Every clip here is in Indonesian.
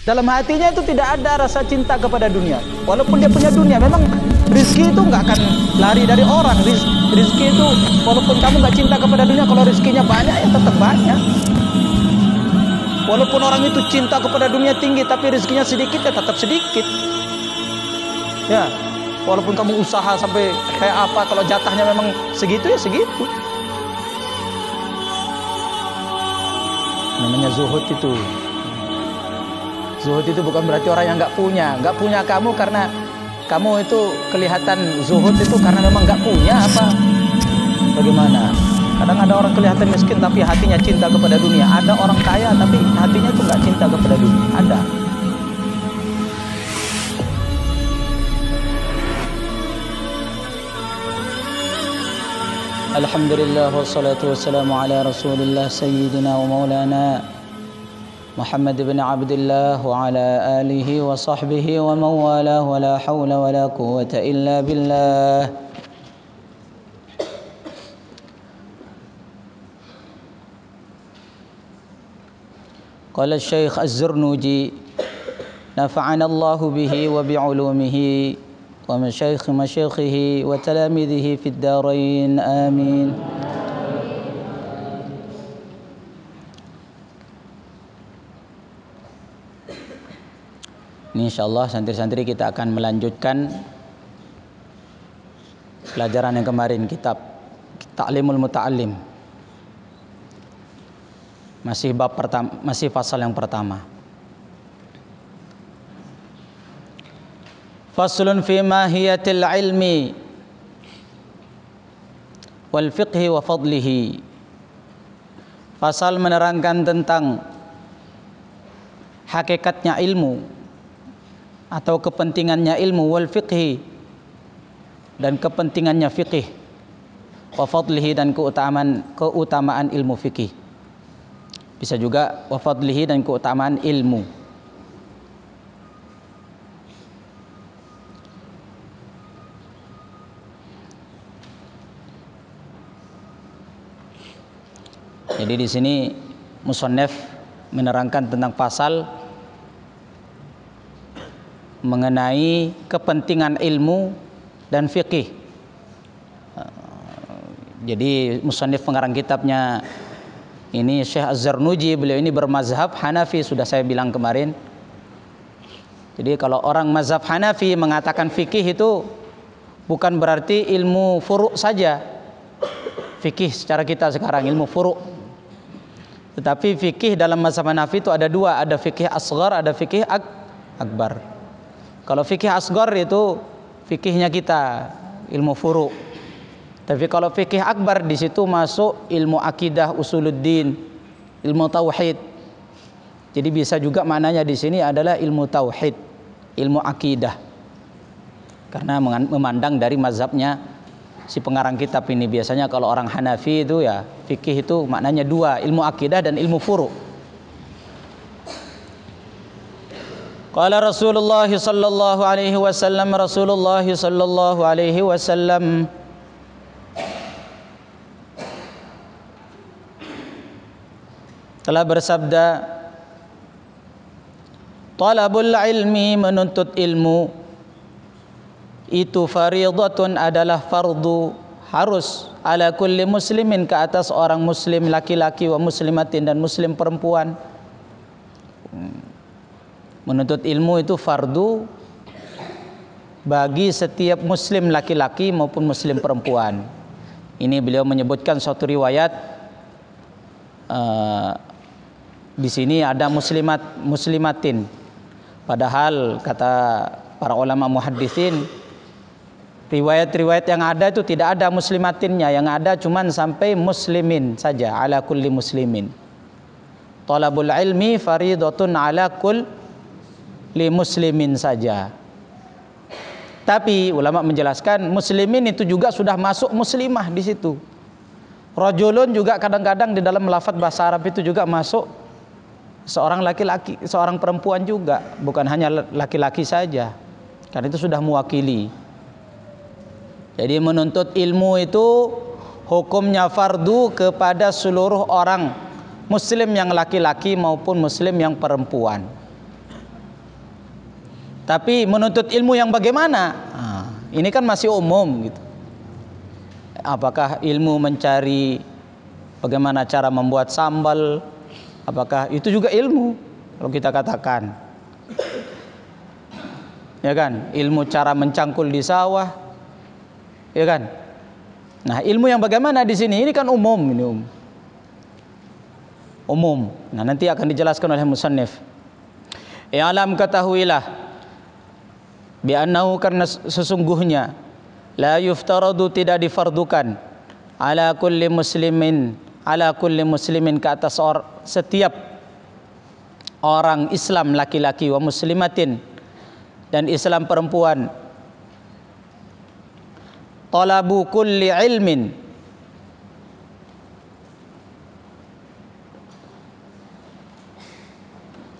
Dalam hatinya itu tidak ada rasa cinta kepada dunia. Walaupun dia punya dunia, memang rezeki itu nggak akan lari dari orang. Rezeki itu walaupun kamu nggak cinta kepada dunia, kalau rezekinya banyak ya tetap banyak. Walaupun orang itu cinta kepada dunia tinggi, tapi rezekinya sedikit ya tetap sedikit. Ya, walaupun kamu usaha sampai kayak apa, kalau jatahnya memang segitu ya segitu. Namanya zuhud itu. Zuhud itu bukan berarti orang yang nggak punya kamu karena kamu itu kelihatan zuhud itu karena memang nggak punya apa? Bagaimana? Kadang ada orang kelihatan miskin tapi hatinya cinta kepada dunia. Ada orang kaya tapi hatinya itu nggak cinta kepada dunia. Ada. Alhamdulillah wassalatu wassalamu ala Rasulillah sayyidina wa maulana Muhammad bin Abdullah wa ala alihi wa sahbihi wa mawalah wa la hawla wa la quwwata illa billah. Qala Syekh Az-Zarnuji nafa'ana Allah bihi wa bi'ulumihi wa masyayikhihi wa talamidhihi fid darain amin. Ini insyaallah santri-santri kita akan melanjutkan pelajaran yang kemarin, kitab Ta'limul Muta'allim. Masih bab pertama, masih pasal yang pertama. Faslun fi mahiyatil ilmi wal fiqhi wa fadlihi. Pasal menerangkan tentang hakikatnya ilmu atau kepentingannya ilmu, wal fiqhi dan kepentingannya fiqih, wa fadlihi dan keutamaan ilmu fiqih. Bisa juga wa fadlihi dan keutamaan ilmu. Jadi di sini musannaf menerangkan tentang pasal mengenai kepentingan ilmu dan fikih. Jadi musannif pengarang kitabnya ini Syekh Az-Zarnuji, beliau ini bermazhab Hanafi, sudah saya bilang kemarin. Jadi kalau orang mazhab Hanafi mengatakan fikih itu bukan berarti ilmu furu' saja. Fikih secara kita sekarang ilmu furu'. Tetapi fikih dalam mazhab Hanafi itu ada dua, ada fikih asghar, ada fikih akbar. Kalau fikih asghar itu fikihnya kita, ilmu furu'. Tapi kalau fikih akbar di situ masuk ilmu akidah, usuluddin, ilmu tauhid. Jadi bisa juga maknanya di sini adalah ilmu tauhid, ilmu akidah. Karena memandang dari mazhabnya si pengarang kitab ini, biasanya kalau orang Hanafi itu ya fikih itu maknanya dua, ilmu akidah dan ilmu furu'. Qala Rasulullah sallallahu alaihi wasallam, Rasulullah sallallahu alaihi wasallam telah bersabda, talabul ilmi, menuntut ilmu itu fariidatun, adalah fardu, harus, ala kulli muslimin, ke atas orang muslim laki-laki, wa muslimatin dan muslim perempuan. Menuntut ilmu itu fardu bagi setiap muslim laki-laki maupun muslim perempuan. Ini beliau menyebutkan suatu riwayat, di sini ada muslimatin, padahal kata para ulama muhaddisin, riwayat-riwayat yang ada itu tidak ada muslimatinnya, yang ada cuman sampai muslimin saja, ala kulli muslimin. Talabul ilmi faridatun ala kulli muslimin saja. Tapi ulama menjelaskan muslimin itu juga sudah masuk muslimah di situ. Rajulun juga kadang-kadang di dalam lafaz bahasa Arab itu juga masuk seorang laki-laki, seorang perempuan juga, bukan hanya laki-laki saja. Karena itu sudah mewakili. Jadi menuntut ilmu itu hukumnya fardu kepada seluruh orang muslim yang laki-laki maupun muslim yang perempuan. Tapi menuntut ilmu yang bagaimana? Nah, ini kan masih umum gitu. Apakah ilmu mencari bagaimana cara membuat sambal? Apakah itu juga ilmu? Kalau kita katakan, ya kan, ilmu cara mencangkul di sawah, ya kan. Nah, ilmu yang bagaimana di sini? Ini kan umum, ini umum. Nah, nanti akan dijelaskan oleh musannif. I'lam, ketahuilah, bi'annahu, karena sesungguhnya, la yuftaradu, tidak difardukan, ala kulli muslimin ke atas setiap orang Islam laki-laki, wa muslimatin, dan Islam perempuan, talabu kulli ilmin,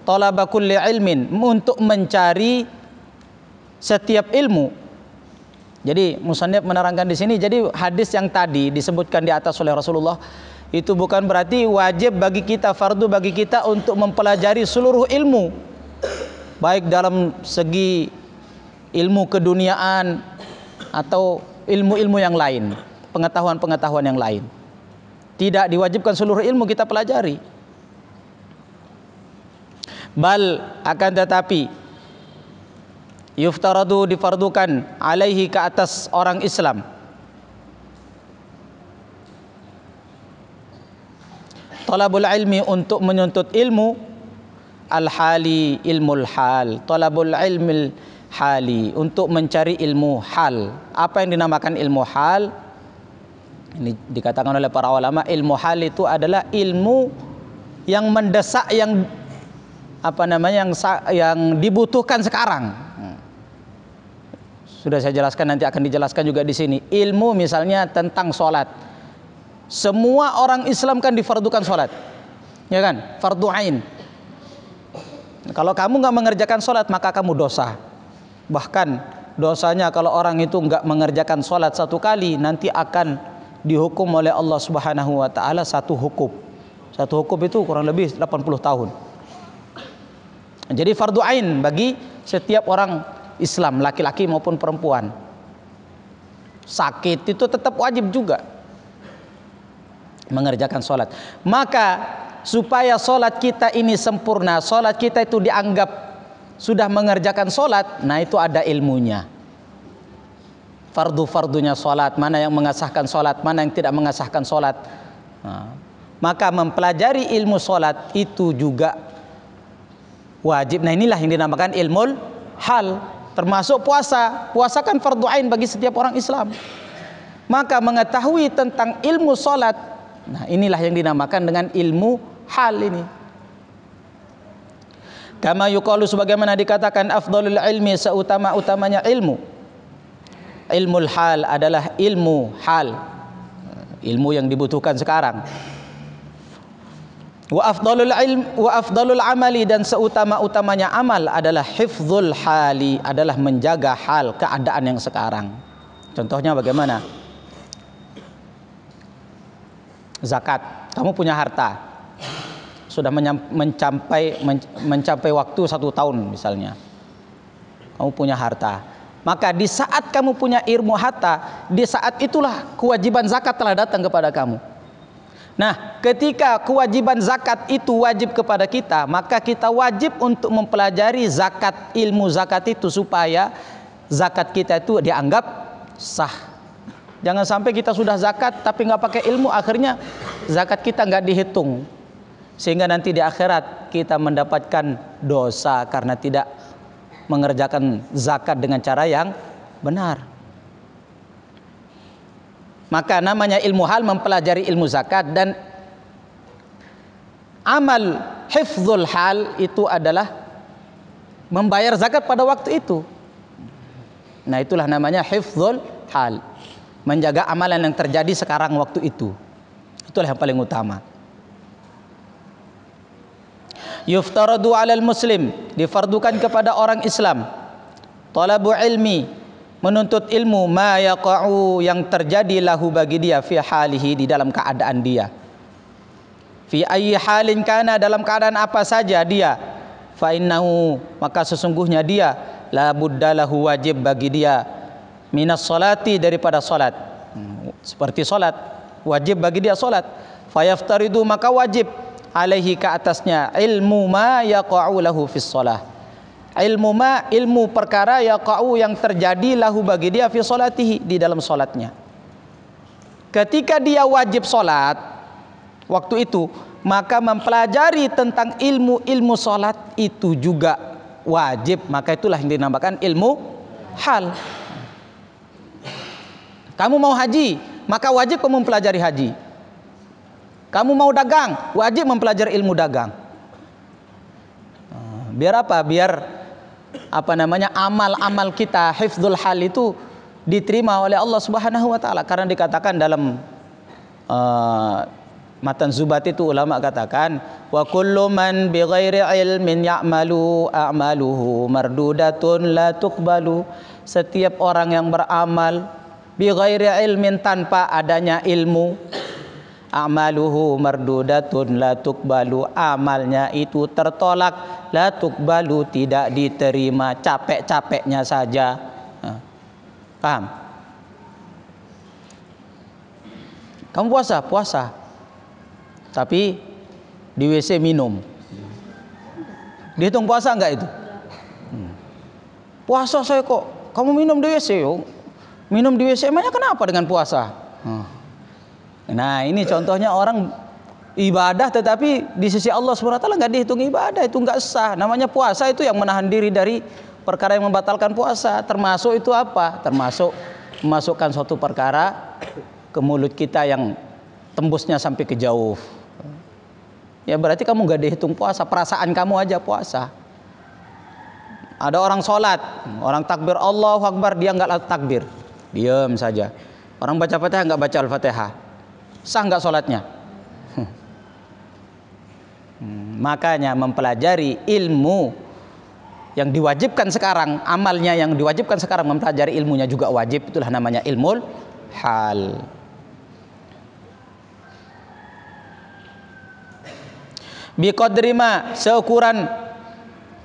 talaba kulli ilmin, untuk mencari setiap ilmu. Jadi musannif menerangkan di sini, jadi hadis yang tadi disebutkan di atas oleh Rasulullah itu bukan berarti wajib bagi kita, fardu bagi kita untuk mempelajari seluruh ilmu, baik dalam segi ilmu keduniaan atau ilmu-ilmu yang lain, pengetahuan-pengetahuan yang lain. Tidak diwajibkan seluruh ilmu kita pelajari. Bal, akan tetapi, yuftaradu, difardukan, alaihi, ke atas orang Islam, talabul ilmi, untuk menuntut ilmu, al-hali, ilmul hal, talabul ilmil hali, untuk mencari ilmu hal. Apa yang dinamakan ilmu hal? Ini dikatakan oleh para ulama, ilmu hal itu adalah ilmu yang mendesak, yang yang dibutuhkan sekarang. Sudah saya jelaskan, nanti akan dijelaskan juga di sini. Ilmu misalnya tentang sholat. Semua orang Islam kan difardukan sholat, ya kan? Fardu ain. Kalau kamu nggak mengerjakan sholat, maka kamu dosa. Bahkan dosanya kalau orang itu nggak mengerjakan sholat satu kali, nanti akan dihukum oleh Allah Subhanahu wa Ta'ala satu hukum. Satu hukum itu kurang lebih 80 tahun. Jadi fardu ain bagi setiap orang Islam, laki-laki maupun perempuan. Sakit itu tetap wajib juga mengerjakan sholat. Maka supaya sholat kita ini sempurna, sholat kita itu dianggap sudah mengerjakan sholat, nah itu ada ilmunya. Fardu-fardunya sholat, mana yang mengasahkan sholat, mana yang tidak mengasahkan sholat. Nah, maka mempelajari ilmu sholat itu juga wajib. Nah, inilah yang dinamakan ilmul hal. Termasuk puasa. Puasa kan fardu ain bagi setiap orang Islam. Maka mengetahui tentang ilmu sholat, nah inilah yang dinamakan dengan ilmu hal ini. Kama yuqalu, sebagaimana dikatakan, afdalul ilmi, seutama-utamanya ilmu. Ilmul hal adalah ilmu hal, ilmu yang dibutuhkan sekarang. Wa afdalul amali, dan seutama-utamanya amal adalah hifdzul hali, adalah menjaga hal, keadaan yang sekarang. Contohnya bagaimana? Zakat. Kamu punya harta, sudah mencapai waktu 1 tahun misalnya. Kamu punya harta, maka di saat kamu punya ilmu harta, di saat itulah kewajiban zakat telah datang kepada kamu. Nah, ketika kewajiban zakat itu wajib kepada kita, maka kita wajib untuk mempelajari zakat, ilmu zakat itu, supaya zakat kita itu dianggap sah. Jangan sampai kita sudah zakat tapi nggak pakai ilmu, akhirnya zakat kita nggak dihitung, sehingga nanti di akhirat kita mendapatkan dosa karena tidak mengerjakan zakat dengan cara yang benar. Maka namanya ilmu hal, mempelajari ilmu zakat, dan amal hifdzul hal itu adalah membayar zakat pada waktu itu. Nah, itulah namanya hifdzul hal, menjaga amalan yang terjadi sekarang waktu itu. Itulah yang paling utama. Yuftaradu 'alal muslim, difardukan kepada orang Islam, talabu ilmi, menuntut ilmu, ma yaqa'u, yang terjadi lahu bagi dia, fi halihi, di dalam keadaan dia, fi ayyi halin kana, dalam keadaan apa saja dia, fa innahu, maka sesungguhnya dia, la buddalahu wajib bagi dia minas salati daripada salat. Seperti salat, wajib bagi dia salat. Fayaftaridu maka wajib alaihi ke atasnya ilmu ma yaqa'u lahu fis shalah. Ilmu perkara yaqa'u yang terjadi lahu bagi dia fi salatihi di dalam salatnya. Ketika dia wajib salat waktu itu, maka mempelajari tentang ilmu salat itu juga wajib. Maka itulah yang dinamakan ilmu hal. Kamu mau haji, maka wajib kamu mempelajari haji. Kamu mau dagang, wajib mempelajari ilmu dagang. Biar apa? Biar amal-amal kita hifdzul hal itu diterima oleh Allah Subhanahu wa taala. Karena dikatakan dalam matan Zubat itu ulama katakan wa kullu man bighairi ilmin ya'malu a'maluhu mardudatun la tuqbalu. Setiap orang yang beramal bighairi ilmin tanpa adanya ilmu, a'maluhu mardudatun la tuqbalu, amalnya itu tertolak, la tuqbalu tidak diterima, capek-capeknya saja. Paham? Kamu puasa, tapi di WC minum, dihitung puasa enggak itu? Puasa saya kok, kamu minum di WC? Minum di WC emangnya kenapa dengan puasa? Nah ini contohnya orang ibadah tetapi di sisi Allah SWT nggak dihitung ibadah, itu nggak sah. Namanya puasa itu yang menahan diri dari perkara yang membatalkan puasa. Termasuk itu apa? Termasuk memasukkan suatu perkara ke mulut kita yang tembusnya sampai ke jauh. Ya berarti kamu nggak dihitung puasa, perasaan kamu aja puasa. Ada orang sholat, orang takbir Allahu Akbar, dia nggak takbir, diam saja. Orang baca Fatihah nggak baca Al-Fatihah, sah nggak sholatnya? Makanya mempelajari ilmu yang diwajibkan sekarang, amalnya yang diwajibkan sekarang, mempelajari ilmunya juga wajib. Itulah namanya ilmul hal. Biqadri ma, seukuran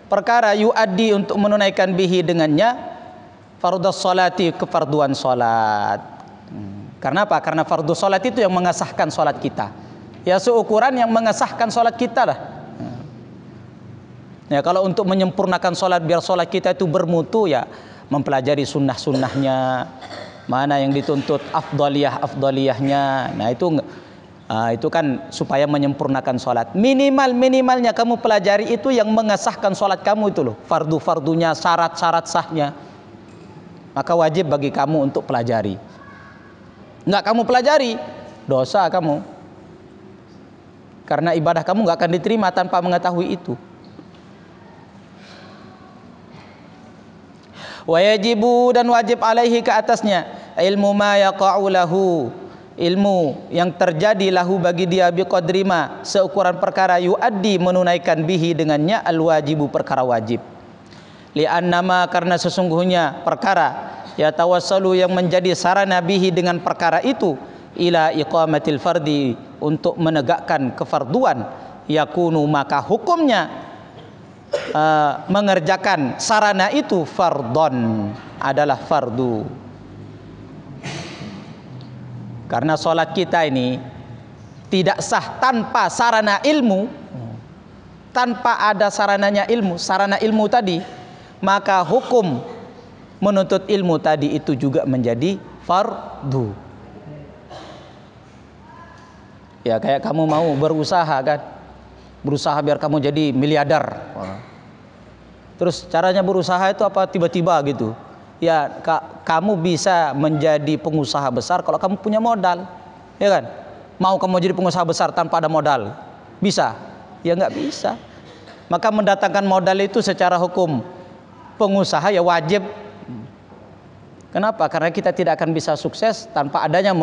perkara yuaddi untuk menunaikan bihi dengannya fardhus salati, kefarduan salat. Karena apa? Karena fardhu salat itu yang mengesahkan salat kita. Ya seukuran yang mengesahkan salat kita lah. Ya kalau untuk menyempurnakan salat biar salat kita itu bermutu, ya mempelajari sunnah-sunnahnya, mana yang dituntut afdaliyahnya. Nah itu kan supaya menyempurnakan salat. Minimalnya kamu pelajari itu yang mengesahkan salat kamu itu loh, fardu-fardunya, syarat-syarat sahnya. Maka wajib bagi kamu untuk pelajari. Enggak kamu pelajari, dosa kamu. Karena ibadah kamu enggak akan diterima tanpa mengetahui itu. Wajibu dan wajib alaihi ke atasnya ilmu ma yaqa'u lahu, ilmu yang terjadi lahu bagi dia biqadri ma, seukuran perkara yuaddi menunaikan bihi dengannya al-wajibu, perkara wajib. Li'annama, karena sesungguhnya perkara ya tawassalu yang menjadi sarana bihi dengan perkara itu ila iqamatil fardi, untuk menegakkan kefarduan, yakunu maka hukumnya mengerjakan sarana itu fardhon, adalah fardu. Karena sholat kita ini tidak sah tanpa sarana ilmu, tanpa ada sarananya ilmu, sarana ilmu tadi, maka hukum menuntut ilmu tadi itu juga menjadi fardu. Ya kayak kamu mau berusaha kan, berusaha biar kamu jadi miliarder. Terus caranya berusaha itu apa? Tiba-tiba gitu. Ya kamu bisa menjadi pengusaha besar kalau kamu punya modal, ya kan? Mau kamu jadi pengusaha besar tanpa ada modal, bisa? Ya nggak bisa. Maka mendatangkan modal itu secara hukum pengusaha ya wajib. Kenapa? Karena kita tidak akan bisa sukses tanpa adanya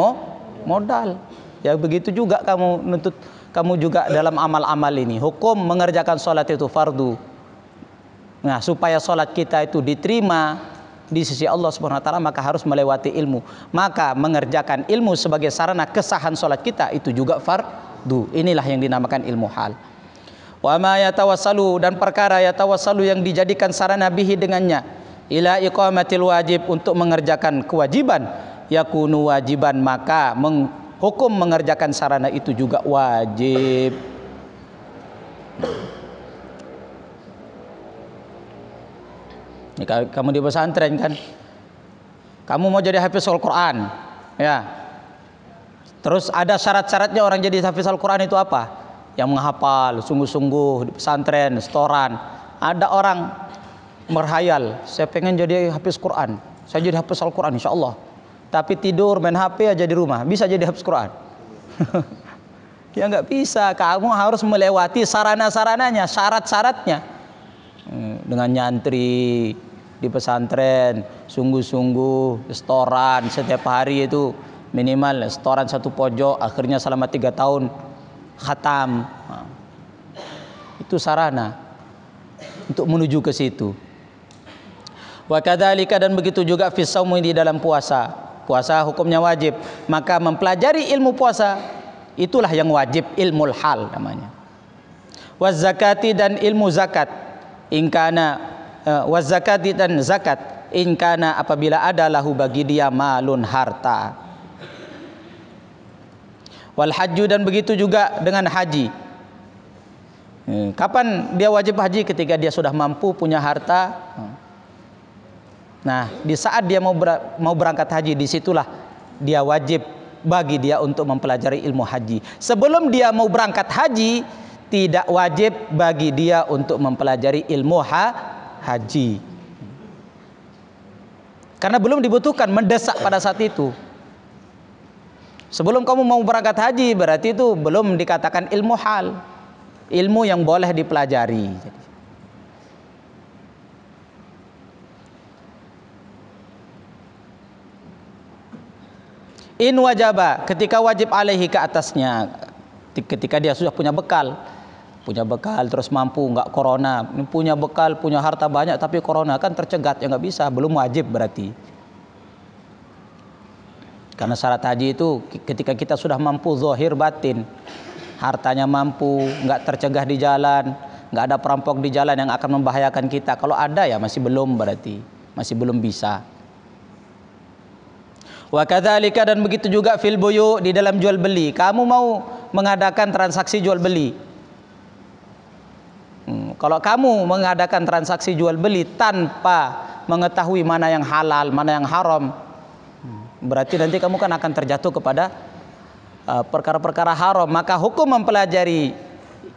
modal. Ya begitu juga kamu nuntut, kamu juga dalam amal-amal ini. Hukum mengerjakan sholat itu fardu. Nah supaya sholat kita itu diterima di sisi Allah Subhanahu wa taala, maka harus melewati ilmu. Maka mengerjakan ilmu sebagai sarana kesahan sholat kita itu juga fardu. Inilah yang dinamakan ilmu hal. Wa ma yatawassalu, dan perkara yatawassalu yang dijadikan sarana bihi dengannya ila iqamatil wajib, untuk mengerjakan kewajiban, yakunu wajiban, maka hukum mengerjakan sarana itu juga wajib. Ini kamu di pesantren kan, kamu mau jadi hafiz Al-Quran, ya. Terus ada syarat-syaratnya orang jadi hafiz Al-Quran itu apa? Yang menghafal sungguh-sungguh di pesantren, setoran. Ada orang berhayal, saya pengen jadi hafiz Quran, saya jadi hafiz Al-Quran insya Allah. Tapi tidur main HP aja di rumah, bisa jadi hafiz Quran? Ya nggak bisa. Kamu harus melewati sarana-sarananya, syarat-syaratnya. Dengan nyantri di pesantren, sungguh-sungguh, setoran setiap hari itu minimal setoran satu pojok, akhirnya selama 3 tahun khatam. Itu sarana untuk menuju ke situ. Wa kadzalika, dan begitu juga fi shaumi, di dalam puasa. Puasa hukumnya wajib, maka mempelajari ilmu puasa itulah yang wajib, ilmul hal namanya. Wa zakati, dan ilmu zakat, ingkana wa zakati, dan zakat, ingkana, apabila ada lahu bagi dia malun, harta. Wal hajju, dan begitu juga dengan haji. Kapan dia wajib haji? Ketika dia sudah mampu, punya harta. Nah, di saat dia mau berangkat haji, disitulah dia wajib bagi dia untuk mempelajari ilmu haji. Sebelum dia mau berangkat haji, tidak wajib bagi dia untuk mempelajari ilmu haji. Karena belum dibutuhkan, mendesak pada saat itu. Sebelum kamu mau berangkat haji, berarti itu belum dikatakan ilmu hal, ilmu yang boleh dipelajari. In wajaba, ketika wajib alaihi, ke atasnya, ketika dia sudah punya bekal terus mampu, nggak corona, punya bekal, punya harta banyak tapi corona, kan tercegat, ya nggak bisa, belum wajib berarti. Karena syarat haji itu ketika kita sudah mampu zahir batin, hartanya mampu, nggak tercegah di jalan, nggak ada perampok di jalan yang akan membahayakan kita. Kalau ada ya masih belum, berarti masih belum bisa. Wa kadzalika, dan begitu juga fil buyu, di dalam jual beli. Kamu mau mengadakan transaksi jual beli. Kalau kamu mengadakan transaksi jual beli tanpa mengetahui mana yang halal, mana yang haram, berarti nanti kamu kan akan terjatuh kepada perkara-perkara haram. Maka hukum mempelajari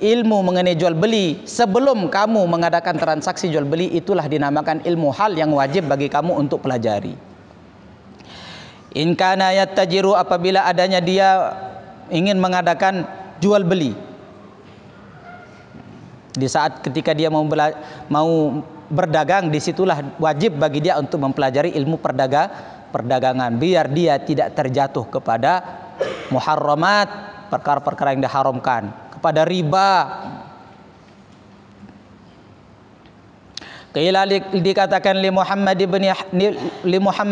ilmu mengenai jual beli sebelum kamu mengadakan transaksi jual beli, itulah dinamakan ilmu hal yang wajib bagi kamu untuk pelajari. In kana yattajiru, apabila adanya dia ingin mengadakan jual beli. Di saat ketika dia mau berdagang, disitulah wajib bagi dia untuk mempelajari ilmu perdagangan, biar dia tidak terjatuh kepada muharramat, perkara-perkara yang diharamkan, kepada riba. Qila, dikatakan li Muhammad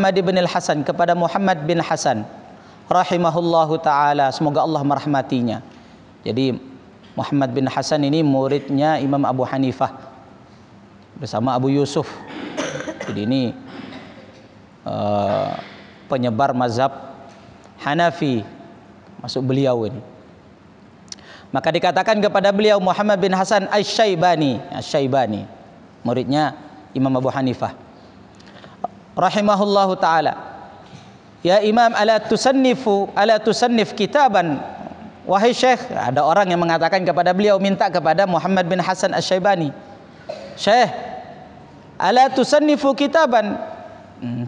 ibn al-Hasan, kepada Muhammad bin Hasan rahimahullahu taala, semoga Allah merahmatinya. Jadi Muhammad bin Hasan ini muridnya Imam Abu Hanifah bersama Abu Yusuf. Jadi ini penyebar mazhab Hanafi, masuk beliau ini. Maka dikatakan kepada beliau Muhammad bin Hasan Asy-Syaibani, muridnya Imam Abu Hanifah rahimahullahu taala. Ya Imam, ala tusannif kitaban. Wahai Syekh, ada orang yang mengatakan kepada beliau, minta kepada Muhammad bin Hasan Asy-Syaibani, Syekh, ala tusannifu kitaban,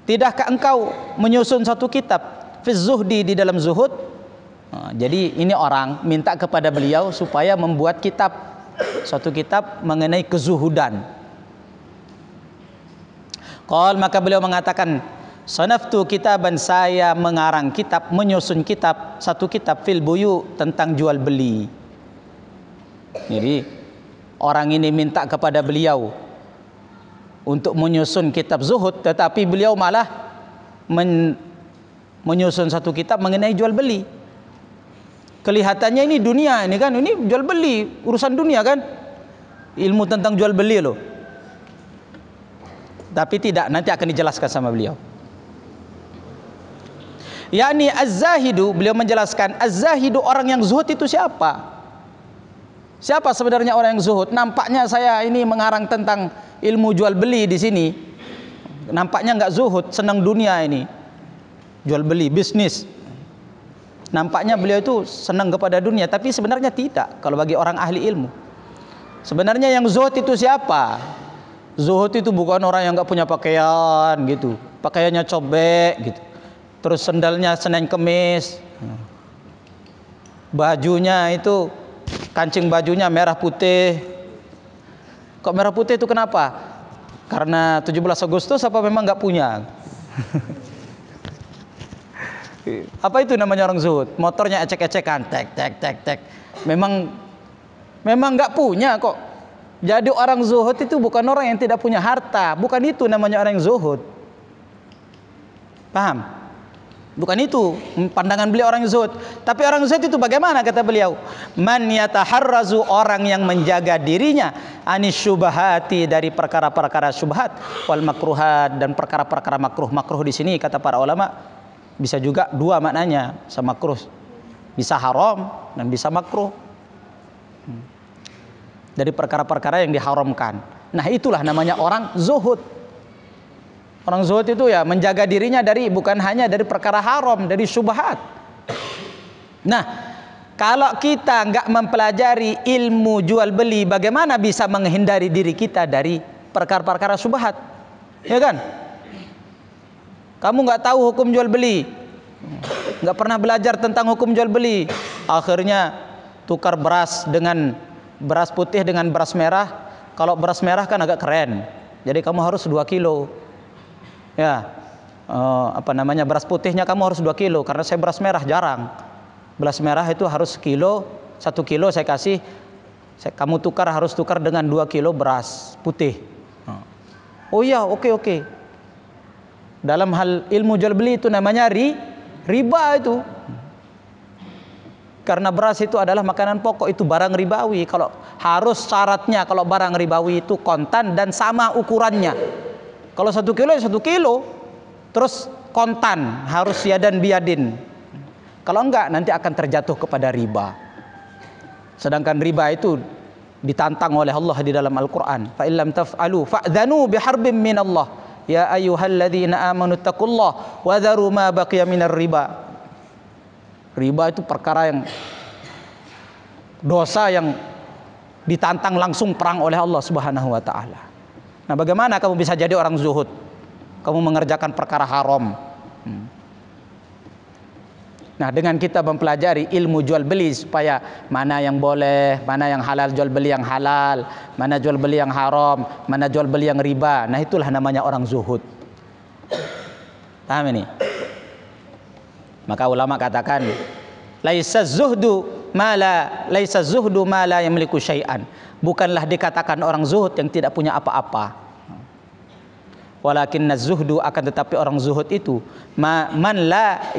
tidakkah engkau menyusun satu kitab fi zuhdi, di dalam zuhud? Jadi ini orang minta kepada beliau supaya membuat suatu kitab mengenai kezuhudan. Qal, maka beliau mengatakan, sanaftu kitaban, saya mengarang kitab, menyusun satu kitab fil buyu, tentang jual beli. Jadi orang ini minta kepada beliau untuk menyusun kitab zuhud, tetapi beliau malah menyusun satu kitab mengenai jual beli. Kelihatannya ini dunia, ini kan, ini jual beli, urusan dunia kan, ilmu tentang jual beli loh. Tapi tidak, nanti akan dijelaskan sama beliau. Yakni az-zahidu, beliau menjelaskan az-zahidu, orang yang zuhud itu siapa? Siapa sebenarnya orang yang zuhud? Nampaknya saya ini mengarang tentang ilmu jual beli di sini. Nampaknya nggak zuhud, senang dunia ini. Jual beli, bisnis. Nampaknya beliau itu senang kepada dunia, tapi sebenarnya tidak kalau bagi orang ahli ilmu. Sebenarnya yang zuhud itu siapa? Zuhud itu bukan orang yang nggak punya pakaian gitu. Pakaiannya cobek gitu. Terus sendalnya Senin Kemis, bajunya itu kancing bajunya merah putih. Kok merah putih itu kenapa? Karena 17 Agustus apa memang nggak punya? Apa itu namanya orang zuhud? Motornya ecek-ecekan, tek tek tek tek. Memang nggak punya kok. Jadi orang zuhud itu bukan orang yang tidak punya harta, bukan itu namanya orang yang zuhud. Paham? Bukan itu pandangan beliau orang zuhud. Tapi orang zuhud itu bagaimana kata beliau? Man yataharrazu, orang yang menjaga dirinya anis syubhati, dari perkara-perkara syubhat, wal makruhat, dan perkara-perkara makruh. Makruh di sini kata para ulama bisa juga dua maknanya, sama makruh. Bisa haram dan bisa makruh. Dari perkara-perkara yang diharamkan. Nah, itulah namanya orang zuhud. Orang zuhud itu ya menjaga dirinya dari, bukan hanya dari perkara haram, dari syubhat. Nah, kalau kita nggak mempelajari ilmu jual beli, bagaimana bisa menghindari diri kita dari perkara-perkara syubhat? Ya kan? Kamu nggak tahu hukum jual beli, nggak pernah belajar tentang hukum jual beli, akhirnya tukar beras putih dengan beras merah. Kalau beras merah kan agak keren, jadi kamu harus 2 kilo. Ya, beras putihnya kamu harus 2 kilo, karena saya beras merah jarang. Beras merah itu harus 1 kilo saya kasih, kamu harus tukar dengan 2 kilo beras putih. Oh iya, oke. Dalam hal ilmu jual beli itu namanya riba itu. Karena beras itu adalah makanan pokok, itu barang ribawi. Kalau harus syaratnya, kalau barang ribawi itu kontan dan sama ukurannya. Kalau 1 kilo ya 1 kilo, terus kontan, harus yadan biadin. Kalau enggak nanti akan terjatuh kepada riba. Sedangkan riba itu ditantang oleh Allah di dalam Al-Quran. Fa illam taf'alu fa'dhanu biharbin minallah ya ayyuhalladzina amanu taqullaha wa dharu ma baqiya minar riba. Riba itu perkara yang dosa yang ditantang langsung perang oleh Allah Subhanahu wa taala. Nah, bagaimana kamu bisa jadi orang zuhud? Kamu mengerjakan perkara haram. Nah, dengan kita mempelajari ilmu jual beli, supaya mana yang boleh, mana yang halal jual beli yang halal, mana jual beli yang haram, mana jual beli yang riba. Nah, itulah namanya orang zuhud. Paham ini? Maka ulama katakan, laisa zuhdu ma la yamliku syai'an. Bukanlah dikatakan orang zuhud yang tidak punya apa-apa. Walakinna zuhdu, akan tetapi orang zuhud itu man la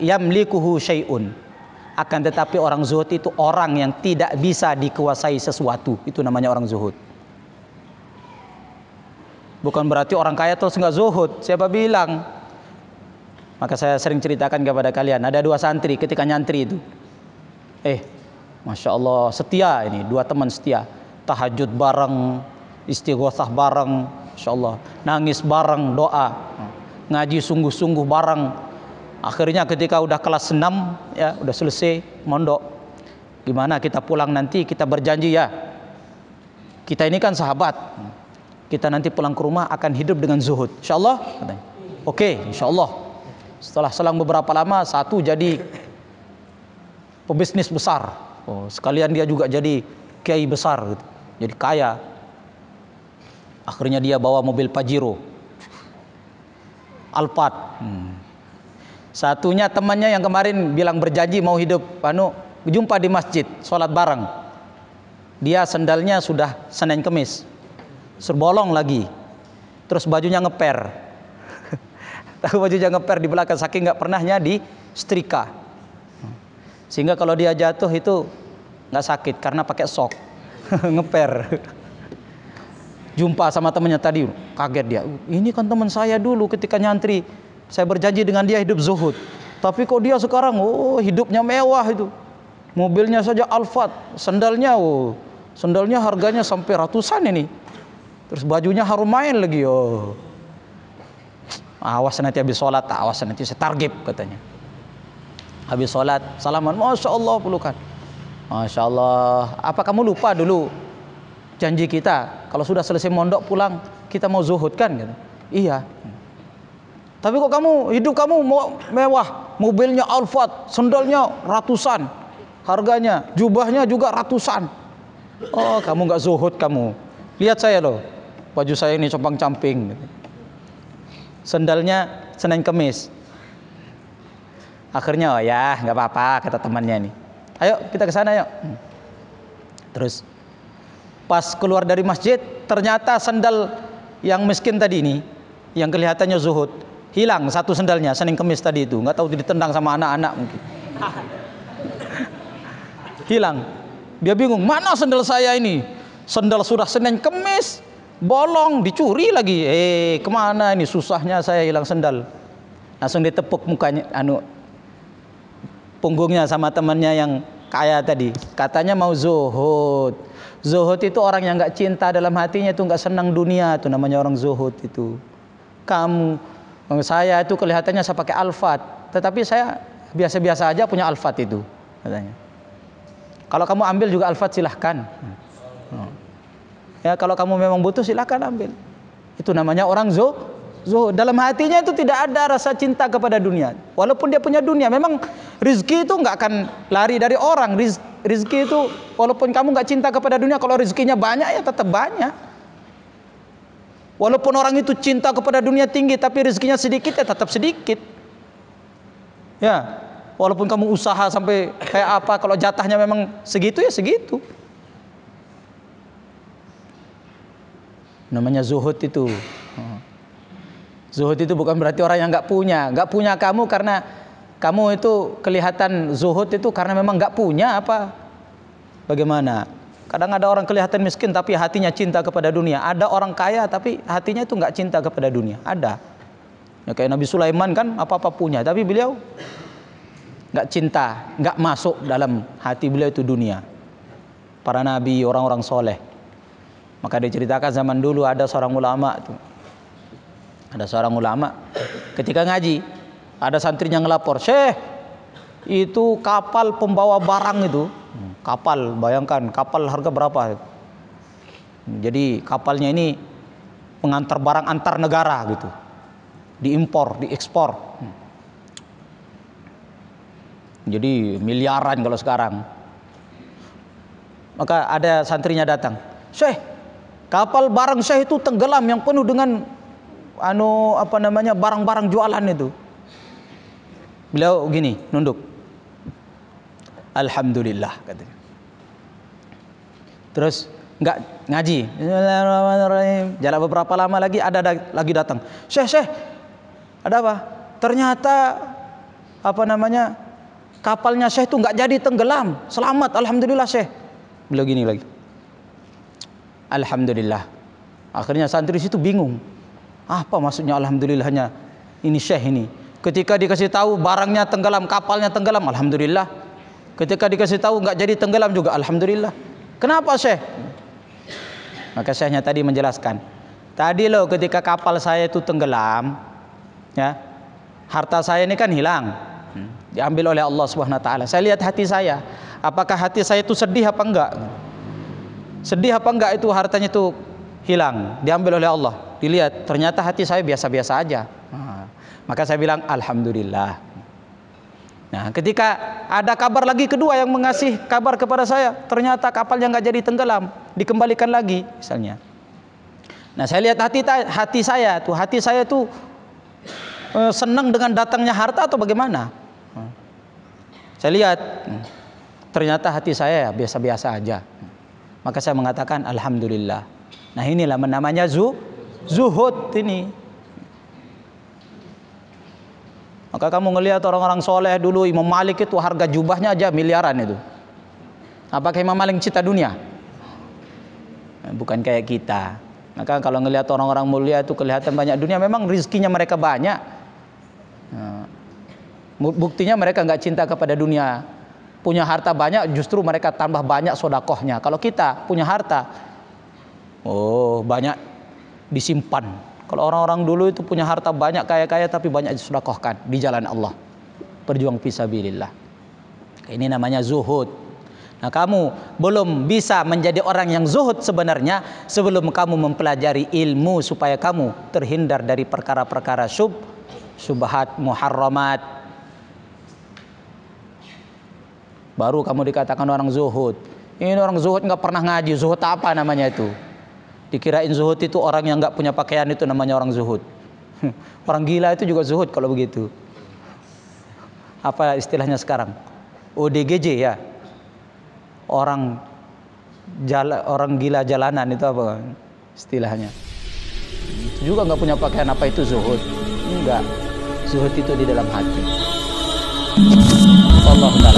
yamlikuhu syai'un. Akan tetapi orang zuhud itu orang yang tidak bisa dikuasai sesuatu. Itu namanya orang zuhud. Bukan berarti orang kaya terus nggak zuhud. Siapa bilang? Maka saya sering ceritakan kepada kalian, ada 2 santri ketika nyantri itu. Masya Allah, setia ini, 2 teman setia. Tahajud bareng, istighosah bareng, Masya Allah. Nangis bareng, doa. Ngaji sungguh-sungguh bareng. Akhirnya ketika udah kelas 6, ya udah selesai mondok. Gimana kita pulang nanti, kita berjanji ya. Kita ini kan sahabat. Kita nanti pulang ke rumah akan hidup dengan zuhud. Insya Allah. Oke, insya Allah. Setelah selang beberapa lama, satu jadi pebisnis besar. Sekalian dia juga jadi kiai besar gitu. Jadi kaya. Akhirnya dia bawa mobil Pajero, Alphard. Satunya temannya yang kemarin bilang berjanji mau hidup jumpa di masjid, sholat bareng. Dia sendalnya sudah Senin Kemis, serbolong lagi. Terus bajunya ngeper. Tahu bajunya ngeper di belakang, saking nggak pernahnya di setrika. Sehingga kalau dia jatuh itu nggak sakit karena pakai sok. Ngeper. jumpa sama temannya tadi, kaget dia. Ini kan teman saya dulu ketika nyantri, saya berjanji dengan dia hidup zuhud. Tapi kok dia sekarang, hidupnya mewah itu. Mobilnya saja Alphard, sandalnya harganya sampai ratusan ini. Terus bajunya harum main lagi, Awas nanti habis sholat, awas nanti saya targib katanya. Habis sholat, salaman, Masya Allah pelukan. Masya Allah, apa kamu lupa dulu janji kita? Kalau sudah selesai mondok pulang, kita mau zuhud kan? Gitu. Iya. Tapi kok hidup kamu mewah, mobilnya Alphard, sandalnya ratusan, harganya, jubahnya juga ratusan. Oh, kamu nggak zuhud kamu. Lihat saya loh, baju saya ini compang-camping. Sandalnya Senin Kemis. Akhirnya ya nggak apa-apa kata temannya nih. Ayo kita ke sana yuk. Terus pas keluar dari masjid ternyata sandal yang miskin tadi ini, yang kelihatannya zuhud, hilang satu sandalnya Senin Kemis tadi itu. Nggak tahu ditendang sama anak-anak mungkin. Hilang. Dia bingung, mana sandal saya ini? Sandal sudah Senin Kemis, bolong, dicuri lagi. Kemana ini susahnya saya hilang sandal. Langsung ditepuk mukanya, punggungnya sama temannya yang kaya tadi. Katanya mau zuhud. Zuhud itu orang yang nggak cinta dalam hatinya, itu nggak senang dunia, itu namanya orang zuhud itu. Saya itu kelihatannya saya pakai Alphard, tetapi saya biasa-biasa aja punya Alphard itu katanya. Kalau kamu ambil juga Alphard silahkan. Ya, kalau kamu memang butuh silahkan ambil. Itu namanya orang zuhud. Dalam hatinya itu tidak ada rasa cinta kepada dunia. Walaupun dia punya dunia, memang rezeki itu nggak akan lari dari orang. Rezeki itu walaupun kamu nggak cinta kepada dunia, kalau rezekinya banyak ya tetap banyak. Walaupun orang itu cinta kepada dunia tinggi, tapi rezekinya sedikit ya tetap sedikit. Ya, walaupun kamu usaha sampai kayak apa, kalau jatahnya memang segitu ya segitu. Namanya zuhud itu. Zuhud itu bukan berarti orang yang nggak punya kamu karena kamu itu kelihatan zuhud itu karena memang nggak punya apa? Bagaimana? Kadang ada orang kelihatan miskin tapi hatinya cinta kepada dunia. Ada orang kaya tapi hatinya itu nggak cinta kepada dunia. Ada. Ya kayak Nabi Sulaiman kan apa-apa punya, tapi beliau nggak cinta, nggak masuk dalam hati beliau itu dunia. Para nabi, orang-orang soleh. Maka diceritakan zaman dulu ada seorang ulama tuh. Ada seorang ulama ketika ngaji, ada santrinya ngelapor, "Syekh, itu kapal pembawa barang itu, kapal, bayangkan kapal harga berapa? Jadi kapalnya ini mengantar barang antar negara gitu. Diimpor, diekspor. Jadi miliaran kalau sekarang." Maka ada santrinya datang, "Syekh, kapal barang Syekh itu tenggelam yang penuh dengan barang-barang jualan itu." Beliau gini, nunduk. "Alhamdulillah," katanya. Terus nggak ngaji. Jalan beberapa lama lagi ada lagi datang. Syekh, ada apa? Ternyata kapalnya Syekh itu nggak jadi tenggelam. Selamat, alhamdulillah Syekh. Beliau gini lagi. Alhamdulillah. Akhirnya santri situ bingung. Apa maksudnya alhamdulillahnya ini Syekh ini? Ketika dikasih tahu barangnya tenggelam, kapalnya tenggelam, alhamdulillah. Ketika dikasih tahu nggak jadi tenggelam juga, alhamdulillah. Kenapa Syekh? Maka Syekhnya tadi menjelaskan. Tadi loh ketika kapal saya itu tenggelam, ya, harta saya ini kan hilang, diambil oleh Allah Subhanahu Wa Taala. Saya lihat hati saya, apakah hati saya itu sedih apa enggak? Sedih apa enggak itu hartanya itu hilang, diambil oleh Allah. Dilihat, ternyata hati saya biasa-biasa aja. Maka saya bilang alhamdulillah. Nah, ketika ada kabar lagi kedua yang mengasih kabar kepada saya, ternyata kapalnya nggak jadi tenggelam, dikembalikan lagi misalnya. Nah, saya lihat hati saya tuh senang dengan datangnya harta atau bagaimana? Saya lihat ternyata hati saya biasa-biasa aja. Maka saya mengatakan alhamdulillah. Nah, inilah namanya zuhud ini. Maka kamu ngelihat orang-orang soleh dulu, Imam Malik itu harga jubahnya aja miliaran itu. Apakah Imam Malik cinta dunia? Bukan kayak kita. Maka kalau ngelihat orang-orang mulia itu kelihatan banyak dunia, memang rezekinya mereka banyak. Nah, buktinya mereka nggak cinta kepada dunia. Punya harta banyak, justru mereka tambah banyak sodakohnya. Kalau kita punya harta, oh banyak disimpan. Kalau orang-orang dulu itu punya harta banyak, kaya-kaya, tapi banyak disodakohkan di jalan Allah. Berjuang fisabilillah. Ini namanya zuhud. Nah, kamu belum bisa menjadi orang yang zuhud sebenarnya sebelum kamu mempelajari ilmu supaya kamu terhindar dari perkara-perkara syubhat, muharramat. Baru kamu dikatakan orang zuhud. Ini orang zuhud nggak pernah ngaji. Zuhud apa namanya itu? Dikirain zuhud itu orang yang nggak punya pakaian, itu namanya orang zuhud. Orang gila itu juga zuhud kalau begitu. Apa istilahnya sekarang? ODGJ ya. Orang gila jalanan itu apa istilahnya? Itu juga nggak punya pakaian, apa itu zuhud? Enggak. Zuhud itu di dalam hati. Wallahu a'lam.